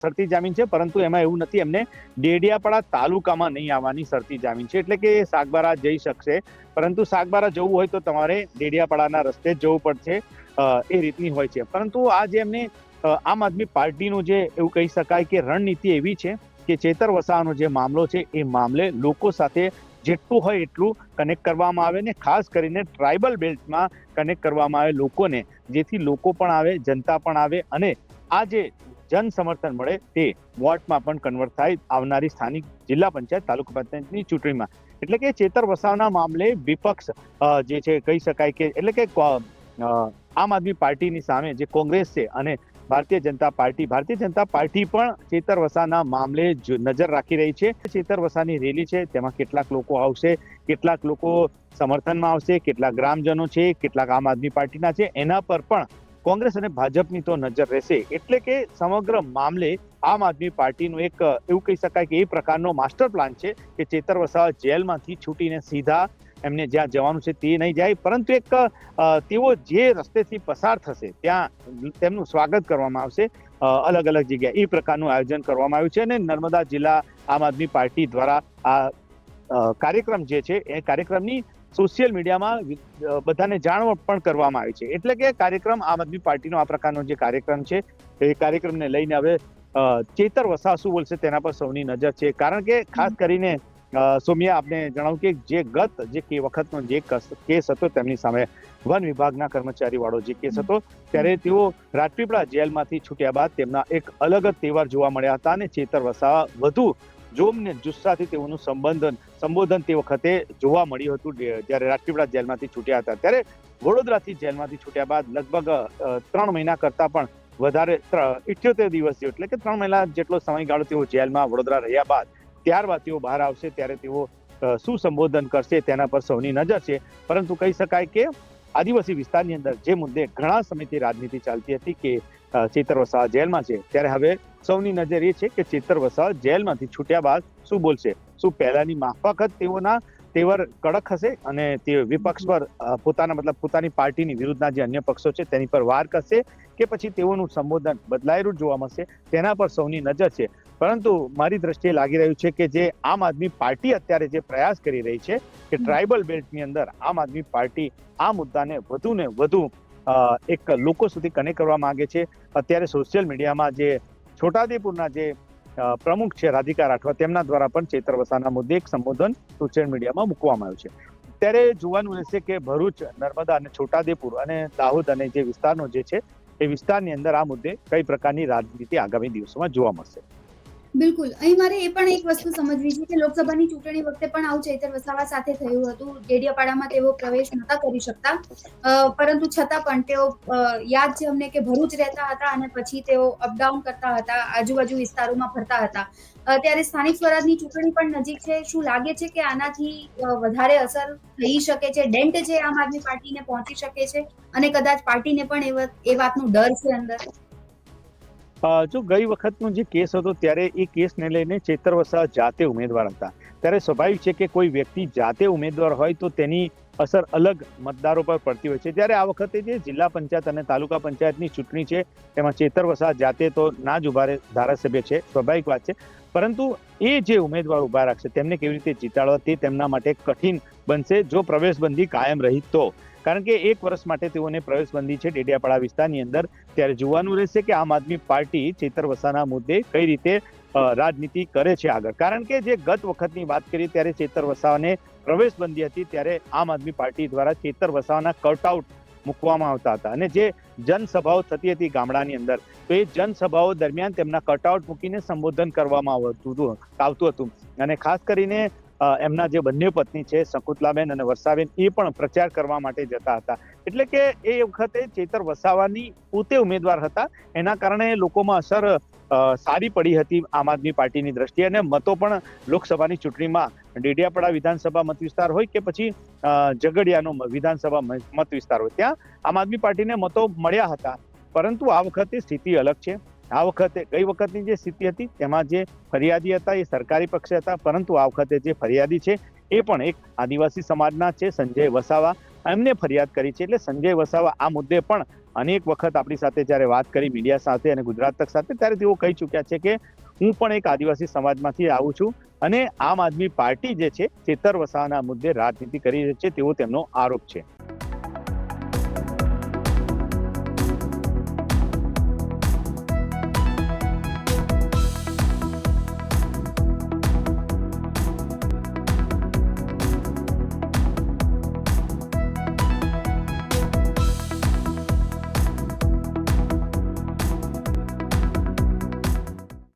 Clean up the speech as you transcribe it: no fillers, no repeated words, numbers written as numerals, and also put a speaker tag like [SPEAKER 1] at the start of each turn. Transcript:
[SPEAKER 1] શરતી જામીન છે, પરંતુ એમાં એવું નથી, એમને ડેડિયાપાડા તાલુકામાં નહીં આવવાની શરતી જામીન છે, એટલે કે સાગબારા જઈ શકશે, પરંતુ સાગબારા જવું હોય તો તમારે ડેડિયાપાડાના રસ્તે જ જવું પડશે, એ રીતની હોય છે. પરંતુ આ જે એમને આમ આદમી પાર્ટીનું જે એવું કહી શકાય કે રણનીતિ એવી છે કે ચેતર વસાવાનો જે મામલો છે એ મામલે લોકો સાથે જેટલું હોય એટલું કનેક્ટ કરવામાં આવે, ને ખાસ કરીને ટ્રાઇબલ બેલ્ટમાં કનેક્ટ કરવામાં આવે લોકોને, જેથી લોકો પણ આવે, જનતા પણ આવે, અને આ જે જન સમર્થન મળે તે વોટમાં પણ કન્વર્ટ થાય આવનારી સ્થાનિક જિલ્લા પંચાયત, તાલુકા પંચાયતની ચૂંટણીમાં. એટલે કે ચેતર વસાવાના મામલે વિપક્ષ જે છે કહી શકાય કે, એટલે કે આમ આદમી પાર્ટીની સામે જે કોંગ્રેસ છે અને ભારતીય જનતા પાર્ટી પણ ચેતર વસાવાના મામલે નજર રાખી રહી છે. ચેતર વસાવાની રેલી છે, તેમાં કેટલાક લોકો આવશે, કેટલાક લોકો સમર્થનમાં આવશે, કેટલાક ગ્રામજનો છે, કેટલાક આમ આદમી પાર્ટીના છે, એના પર પણ કોંગ્રેસ અને ભાજપની તો નજર રહેશે. એટલે કે સમગ્ર મામલે આમ આદમી પાર્ટીનું એક એવું કહી શકાય કે એ પ્રકારનો માસ્ટર પ્લાન છે કે ચેતર વસાવા જેલમાંથી છૂટીને સીધા એમને જ્યાં જવાનું છે તે નહીં જાય, પરંતુ એક તેઓ જે રસ્તેથી પસાર થશે ત્યાં તેમનું સ્વાગત કરવામાં આવશે અલગ અલગ જગ્યાએ. એ પ્રકારનું આયોજન કરવામાં આવ્યું છે, અને નર્મદા જિલ્લા આમ આદમી પાર્ટી દ્વારા આ કાર્યક્રમ જે છે એ કાર્યક્રમની સોશિયલ મીડિયામાં બધાને જાણ પણ કરવામાં આવી છે. એટલે કે કાર્યક્રમ આમ આદમી પાર્ટીનો આ પ્રકારનો જે કાર્યક્રમ છે એ કાર્યક્રમને લઈને હવે ચેતર વસાવા શું બોલશે તેના પર સૌની નજર છે. કારણ કે ખાસ કરીને સોમિયા, આપને જણાવું કે જે વખતનો જે કેસ હતો તેમની સામે વન વિભાગના કર્મચારી વાળો જે કેસ હતો, ત્યારે તેઓ રાજપીપળા જેલમાંથી છૂટ્યા બાદ તેમના એક અલગ જ તેવાર જોવા મળ્યા હતા, અને ચેતર વસાવા વધુ જોમ ને જુસ્સાથી તેઓનું સંબોધન તે વખતે જોવા મળ્યું હતું જ્યારે રાજપીપળા જેલમાંથી છૂટ્યા હતા. ત્યારે વડોદરાથી જેલમાંથી છૂટ્યા બાદ લગભગ 3 મહિના કરતા પણ વધારે 78 દિવસ, એટલે કે 3 મહિના જેટલો સમયગાળો તેઓ જેલમાં વડોદરા રહ્યા બાદ ત્યારબાદ તેઓ બહાર આવશે, ત્યારે તેઓ શું સંબોધન કરશે તેના પર સૌની નજર છે. પરંતુ કહી શકાય કે આદિવાસી વિસ્તારની અંદર જે મુદ્દે ઘણા સમયથી રાજનીતિ ચાલતી હતી કે ચેતર વસાવા જેલમાં છે, ત્યારે હવે સૌની નજર એ છે કે ચેતર વસાવા જેલમાંથી છૂટ્યા બાદ શું બોલશે. શું પહેલાની માફક જ તેઓના તેવર કડક હશે અને તે વિપક્ષ પર પોતાની પાર્ટીની વિરુદ્ધના જે અન્ય પક્ષો છે તેની પર વાર કરશે, કે પછી તેઓનું સંબોધન બદલાયેલું જોવા મળશે, તેના પર સૌની નજર છે. પરંતુ મારી દ્રષ્ટિએ લાગી રહ્યું છે કે જે આમ આદમી પાર્ટી અત્યારે જે પ્રયાસ કરી રહી છે કે ટ્રાઇબલ બેલ્ટની અંદર આમ આદમી પાર્ટી આ મુદ્દાને વધુ ને વધુ એક લોકો સુધી કનેક્ટ કરવા માંગે છે. અત્યારે સોશિયલ મીડિયામાં જે છોટાઉદેપુરના જે પ્રમુખ છે રાધિકા રાઠવા, તેમના દ્વારા પણ ચેતર વસાવાના મુદ્દે એક સંબોધન સોશિયલ મીડિયામાં મૂકવામાં આવ્યું છે. ત્યારે જોવાનું રહેશે કે ભરૂચ, નર્મદા અને છોટાઉદેપુર અને દાહોદ અને જે વિસ્તારનો જે છે એ વિસ્તારની અંદર આ મુદ્દે કઈ પ્રકારની રાજનીતિ આગામી દિવસોમાં જોવા મળશે.
[SPEAKER 2] બિલકુલ. અહીં મારે એ પણ એક વસ્તુ સમજવી છે કે લોકસભાની ચૂંટણી વખતે પણ આવું ચેતર વસાવા સાથે થયું હતું. ડેડિયાપાડામાં તેઓ પ્રવેશ નહોતા કરી શકતા, પરંતુ છતાં પણ તેઓ યાદ છે અમને કે ભરૂચ રહેતા હતા અને પછી તેઓ અપડાઉન કરતા હતા, આજુબાજુ વિસ્તારોમાં ફરતા હતા. ત્યારે સ્થાનિક સ્વરાજની ચૂંટણી પણ નજીક છે. શું લાગે છે કે આનાથી વધારે અસર થઈ શકે છે, ડેન્ટ છે આમ આદમી પાર્ટીને પહોંચી શકે છે, અને કદાચ પાર્ટીને પણ એ વાતનો ડર છે અંદર?
[SPEAKER 1] જો ગઈ વખતનો જે કેસ હતો ત્યારે એ કેસને લઈને ચેતર વસાવા જાતે ઉમેદવાર હતા, ત્યારે સ્વાભાવિક છે કે કોઈ વ્યક્તિ જાતે ઉમેદવાર હોય તો તેની અસર અલગ મતદારો પર પડતી હોય છે. ત્યારે આ વખતે જે જિલ્લા પંચાયત અને તાલુકા પંચાયતની ચૂંટણી છે તેમાં ચેતર વસાવા જાતે તો ના જ ઉભા ધારાસભ્ય છે, સ્વાભાવિક વાત છે, પરંતુ એ જે ઉમેદવાર ઉભા રાખશે તેમને કેવી રીતે જીતાડવા તે તેમના માટે કઠિન બનશે જો પ્રવેશબંધી કાયમ રહી તો. કારણ કે 1 વર્ષ માટે તેઓને પ્રવેશબંધી છે ડેડિયાપાડા વિસ્તારની અંદર. ત્યારે જોવાનું રહેશે કે આમ આદમી પાર્ટી ચેતર વસાવાના મુદ્દે કઈ રીતે રાજનીતિ કરે છે આગળ. કારણ કે જે ગત વખતની વાત કરીએ ત્યારે ચેતર વસાવાને પ્રવેશબંધી હતી, ત્યારે આમ આદમી પાર્ટી દ્વારા ચેતર વસાવાના કટઆઉટ મૂકવામાં આવતા હતા, અને જે જનસભાઓ થતી હતી ગામડાની અંદર, તો એ જનસભાઓ દરમિયાન તેમના કટઆઉટ મૂકીને સંબોધન કરવામાં આવતું હતું. અને ખાસ કરીને એમના જે બંને પત્ની છે શકુંતલાબેન અને વર્ષાબેન, એ પણ પ્રચાર કરવા માટે જતા હતા. એટલે કે એ વખતે ચેતર વસાવાની પોતે ઉમેદવાર હતા, એના કારણે લોકોમાં અસર સારી પડી હતી આમ આદમી પાર્ટીની દ્રષ્ટિએ. અને મતો પણ લોકસભાની ચૂંટણીમાં ડેડિયાપાડા વિધાનસભા મત વિસ્તાર હોય કે પછી ઝઘડિયાનો વિધાનસભા મત વિસ્તાર હોય, ત્યાં આમ આદમી પાર્ટીને મતો મળ્યા હતા. પરંતુ આ વખતે સ્થિતિ અલગ છે. આ વખતે ગઈ વખતની જે સ્થિતિ હતી તેમાં જે ફરિયાદી હતા એ સરકારી પક્ષે હતા, પરંતુ આ વખતે જે ફરિયાદી છે એ પણ એક આદિવાસી સમાજના છે, સંજય વસાવા, એમને ફરિયાદ કરી છે. એટલે સંજય વસાવા આ મુદ્દે પણ અનેક વખત આપણી સાથે જ્યારે વાત કરી મીડિયા સાથે અને ગુજરાત તક સાથે, ત્યારે તેઓ કહી ચુક્યા છે કે હું પણ એક આદિવાસી સમાજમાંથી આવું છું અને આમ આદમી પાર્ટી જે છે ચેતર વસાવાના મુદ્દે રાજનીતિ કરી રહી છે તેવો તેમનો આરોપ છે.